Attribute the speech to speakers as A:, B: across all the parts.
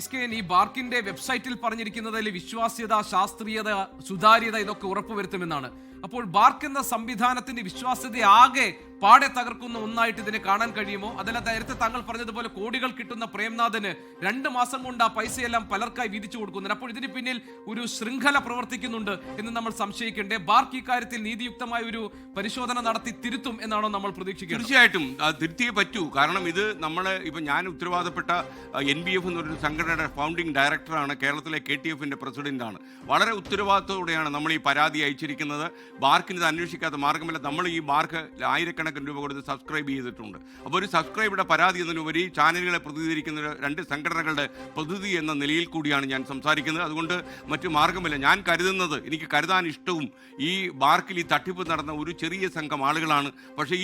A: SKN ഈ ബാർക്കിന്റെ വെബ്സൈറ്റിൽ പറഞ്ഞിരിക്കുന്നതിൽ വിശ്വാസ്യത, ശാസ്ത്രീയത, സുതാര്യത ഇതൊക്കെ ഉറപ്പുവരുത്തുമെന്നാണ്. അപ്പോൾ ബാർക്ക് എന്ന സംവിധാനത്തിന്റെ വിശ്വാസ്യത ആകെ പാടെ തകർക്കുന്ന ഒന്നായിട്ട് ഇതിനെ കാണാൻ കഴിയുമോ? അതല്ല നേരത്തെ താങ്കൾ പറഞ്ഞതുപോലെ കോടികൾ കിട്ടുന്ന പ്രേംനാഥന് 2 മാസം കൊണ്ട് ആ പൈസയെല്ലാം പലർക്കായി വീതിച്ചു കൊടുക്കുന്നുണ്ട്. അപ്പോൾ ഇതിന് പിന്നിൽ ഒരു ശൃംഖല പ്രവർത്തിക്കുന്നുണ്ട് എന്ന് നമ്മൾ സംശയിക്കേണ്ടേ? ബാർക്ക് ഇക്കാര്യത്തിൽ നീതിയുക്തമായ ഒരു പരിശോധന നടത്തി തിരുത്തും എന്നാണോ നമ്മൾ പ്രതീക്ഷിക്കുന്നത്?
B: തീർച്ചയായിട്ടും തിരുത്തിയേ പറ്റൂ. കാരണം ഇത് ഞാൻ ഉത്തരവാദപ്പെട്ട NBF എന്നൊരു സംഘടനയുടെ ഫൗണ്ടിംഗ് ഡയറക്ടറാണ്. കേരളത്തിലെ KTFന്റെ പ്രസിഡന്റാണ്. വളരെ ഉത്തരവാദിത്തോടെയാണ് നമ്മൾ ഈ പരാതി അയച്ചിരിക്കുന്നത്. ബാർക്കിന് ഇത് അന്വേഷിക്കാത്ത മാർഗമില്ല. നമ്മൾ ഈ ബാർക്ക് ആയിരക്കണക്കിന് രൂപ കൊടുത്ത് സബ്സ്ക്രൈബ് ചെയ്തിട്ടുണ്ട്. അപ്പോൾ ഒരു സബ്സ്ക്രൈബറുടെ പരാതി എന്നതിനുപരി ചാനലുകളെ പ്രതിനിധീകരിക്കുന്ന 2 സംഘടനകളുടെ പ്രതിനിധി എന്ന നിലയിൽ കൂടിയാണ് ഞാൻ സംസാരിക്കുന്നത്. അതുകൊണ്ട് മറ്റു മാർഗമില്ല. ഞാൻ കരുതുന്നത്, എനിക്ക് കരുതാൻ ഇഷ്ടവും ഈ ബാർക്കിൽ ഈ തട്ടിപ്പ് നടന്ന ഒരു ചെറിയ സംഘം ആളുകളാണ്. പക്ഷേ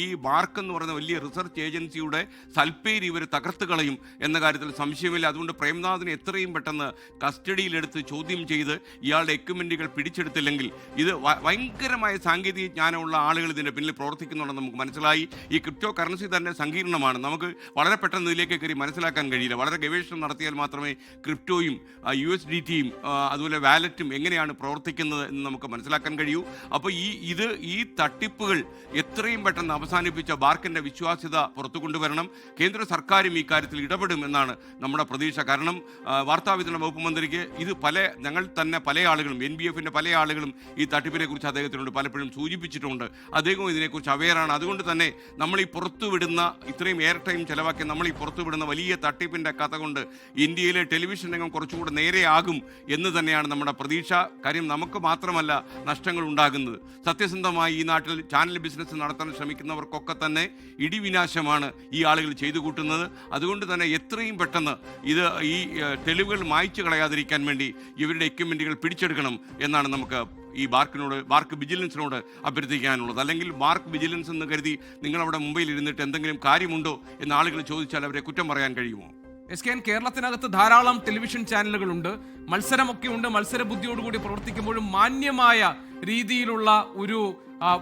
B: ഈ ബാർക്ക് എന്ന് പറയുന്ന വലിയ റിസർച്ച് ഏജൻസിയുടെ സൽപ്പേര് ഇവർ തകർത്ത് കളയും എന്ന കാര്യത്തിൽ സംശയമില്ല. അതുകൊണ്ട് പ്രേംനാഥിനെ എത്രയും പെട്ടെന്ന് കസ്റ്റഡിയിലെടുത്ത് ചോദ്യം ചെയ്ത് ഇയാളുടെ എക്യുപ്മെന്റുകൾ പിടിച്ചെടുത്തില്ലെങ്കിൽ ഇത് ഭയങ്കരമായ സാങ്കേതിക ജ്ഞാനമുള്ള ആളുകൾ ഇതിൻ്റെ പിന്നിൽ പ്രവർത്തിക്കുന്നുണ്ടെന്ന് നമുക്ക് മനസ്സിലായി. ഈ ക്രിപ്റ്റോ കറൻസി തന്നെ സങ്കീർണമാണ്. നമുക്ക് വളരെ പെട്ടെന്ന് ഇതിലേക്ക് കയറി മനസ്സിലാക്കാൻ കഴിയില്ല. വളരെ ഗവേഷണം നടത്തിയാൽ മാത്രമേ ക്രിപ്റ്റോയും USDTയും അതുപോലെ വാലറ്റും എങ്ങനെയാണ് പ്രവർത്തിക്കുന്നത് എന്ന് നമുക്ക് മനസ്സിലാക്കാൻ കഴിയൂ. അപ്പോൾ ഈ തട്ടിപ്പുകൾ എത്രയും പെട്ടെന്ന് അവസാനിപ്പിച്ച ബാർക്കിൻ്റെ വിശ്വാസ്യത പുറത്തു കൊണ്ടുവരണം. കേന്ദ്ര സർക്കാരും ഈ കാര്യത്തിൽ ഇടപെടും എന്നാണ് നമ്മുടെ പ്രതീക്ഷ. കാരണം വാർത്താവിതരണ വകുപ്പ് മന്ത്രിക്ക് ഇത് ഞങ്ങൾ തന്നെ പല ആളുകളും NBFന്റെ പല ആളുകളും ഈ തട്ടിപ്പിനെ കുറിച്ച് അദ്ദേഹത്തിനോട് പലപ്പോഴും സൂചിപ്പിച്ചിട്ടുണ്ട്. അദ്ദേഹവും ഇതിനെക്കുറിച്ച് അവെയറാണ്. അതുകൊണ്ട് തന്നെ നമ്മൾ ഈ പുറത്തുവിടുന്ന ഇത്രയും എയർ ടൈം ചെലവാക്കി നമ്മൾ ഈ പുറത്തുവിടുന്ന വലിയ തട്ടിപ്പിൻ്റെ കഥ കൊണ്ട് ഇന്ത്യയിലെ ടെലിവിഷൻ രംഗം കുറച്ചുകൂടെ നേരെയാകും എന്ന് തന്നെയാണ് നമ്മുടെ പ്രതീക്ഷ. കാര്യം നമുക്ക് മാത്രമല്ല നഷ്ടങ്ങൾ ഉണ്ടാകുന്നത്. സത്യസന്ധമായി ഈ നാട്ടിൽ ചാനൽ ബിസിനസ് നടത്താൻ ശ്രമിക്കുന്നവർക്കൊക്കെ തന്നെ ഇടിവിനാശമാണ് ഈ ആളുകൾ ചെയ്തു കൂട്ടുന്നത്. അതുകൊണ്ട് തന്നെ എത്രയും പെട്ടെന്ന് ഈ തെളിവുകൾ മായ്ച്ചു കളയാതിരിക്കാൻ വേണ്ടി ഇവരുടെ എക്യുപ്മെന്റുകൾ പിടിച്ചെടുക്കണം എന്നാണ് നമുക്ക് ഈ ബാർക്ക് വിജിലൻസിനോട് അഭ്യർത്ഥിക്കാനുള്ളത്. അല്ലെങ്കിൽ ബാർക്ക് വിജിലൻസ് എന്ന് കരുതി നിങ്ങളവിടെ മുംബൈയിൽ ഇരുന്നിട്ട് എന്തെങ്കിലും കാര്യമുണ്ടോ എന്ന് ആളുകൾ ചോദിച്ചാൽ അവരെ കുറ്റം പറയാൻ കഴിയുമോ?
A: SKN കേരളത്തിനകത്ത് ധാരാളം ടെലിവിഷൻ ചാനലുകളുണ്ട്, മത്സരമൊക്കെ ഉണ്ട്. മത്സര ബുദ്ധിയോടുകൂടി പ്രവർത്തിക്കുമ്പോഴും മാന്യമായ രീതിയിലുള്ള ഒരു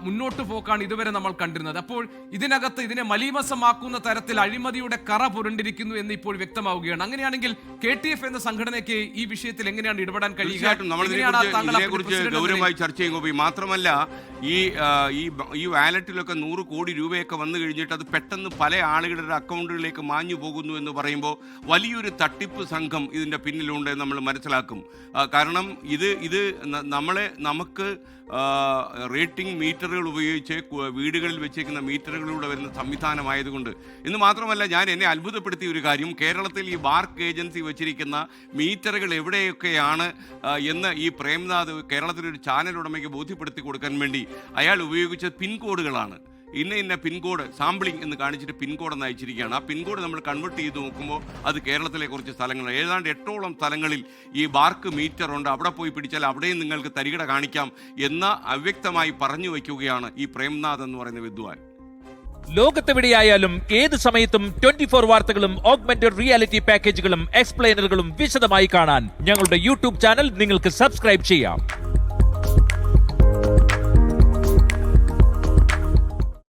A: മുന്നോട്ട് പോക്കാണ് ഇതുവരെ നമ്മൾ കണ്ടിരുന്നത്. അപ്പോൾ ഇതിനകത്ത് ഇതിനെ മലീമസമാക്കുന്ന തരത്തിൽ അഴിമതിയുടെ കറ പുരണ്ടിരിക്കുന്നു എന്ന് ഇപ്പോൾ വ്യക്തമാവുകയാണ്. അങ്ങനെയാണെങ്കിൽ KTF എന്ന സംഘടനയ്ക്ക് ഈ വിഷയത്തിൽ എങ്ങനെയാണ് ഇടപെടാൻ കഴിയുക?
B: ഇതിനെക്കുറിച്ച് ഗൗരവമായി ചർച്ച ചെയ്യുമ്പോൾ മാത്രമല്ല ഈ വാലറ്റിലൊക്കെ 100 കോടി രൂപയൊക്കെ വന്നു കഴിഞ്ഞിട്ട് അത് പെട്ടെന്ന് പല ആളുകളുടെ അക്കൗണ്ടുകളിലേക്ക് മാഞ്ഞു പോകുന്നു എന്ന് പറയുമ്പോൾ വലിയൊരു തട്ടിപ്പ് സംഘം ഇതിൻ്റെ പിന്നിലുണ്ട് എന്ന് നമ്മൾ മനസ്സിലാക്കും. കാരണം ഇത് നമുക്ക് റേറ്റിംഗ് മീറ്ററുകൾ ഉപയോഗിച്ച് വീടുകളിൽ വെച്ചേക്കുന്ന മീറ്ററുകളിലൂടെ വരുന്ന സംവിധാനമായതുകൊണ്ട്. എന്ന് മാത്രമല്ല, എന്നെ അത്ഭുതപ്പെടുത്തിയ ഒരു കാര്യം, കേരളത്തിൽ ഈ ബാർക്ക് ഏജൻസി വെച്ചിരിക്കുന്ന മീറ്ററുകൾ എവിടെയൊക്കെയാണ് എന്ന് ഈ പ്രേംനാഥ് കേരളത്തിലൊരു ചാനൽ ഉടമയ്ക്ക് ബോധ്യപ്പെടുത്തി കൊടുക്കാൻ വേണ്ടി അയാൾ ഉപയോഗിച്ച പിൻകോഡുകളാണ്. ഇന്ന പിൻകോഡ് സാമ്പിളിംഗ് എന്ന് കാണിച്ചിട്ട് പിൻകോഡ് എന്ന് അയച്ചിരിക്കുകയാണ്. ആ പിൻകോഡ് നമ്മൾ കൺവേർട്ട് ചെയ്ത് നോക്കുമ്പോൾ അത് കേരളത്തിലെ കുറച്ച് സ്ഥലങ്ങൾ, ഏതാണ്ട് 8ഓളം സ്ഥലങ്ങളിൽ ഈ ബാർക്ക് മീറ്റർ ഉണ്ട്. അവിടെ പോയി പിടിച്ചാൽ അവിടെയും നിങ്ങൾക്ക് തരികിട കാണിക്കാം എന്ന് അവ്യക്തമായി പറഞ്ഞു വയ്ക്കുകയാണ് ഈ പ്രേംനാഥ് എന്ന് പറയുന്ന വിദ്വാൻ.
C: ലോകത്തെവിടെയായാലും ഏത് സമയത്തും 24 വാർത്തകളും ഓഗ്മെന്റഡ് റിയാലിറ്റി പാക്കേജുകളും എക്സ്പ്ലെയിനറുകളും വിശദമായി കാണാൻ ഞങ്ങളുടെ YouTube ചാനൽ നിങ്ങൾക്ക് സബ്സ്ക്രൈബ് ചെയ്യാം.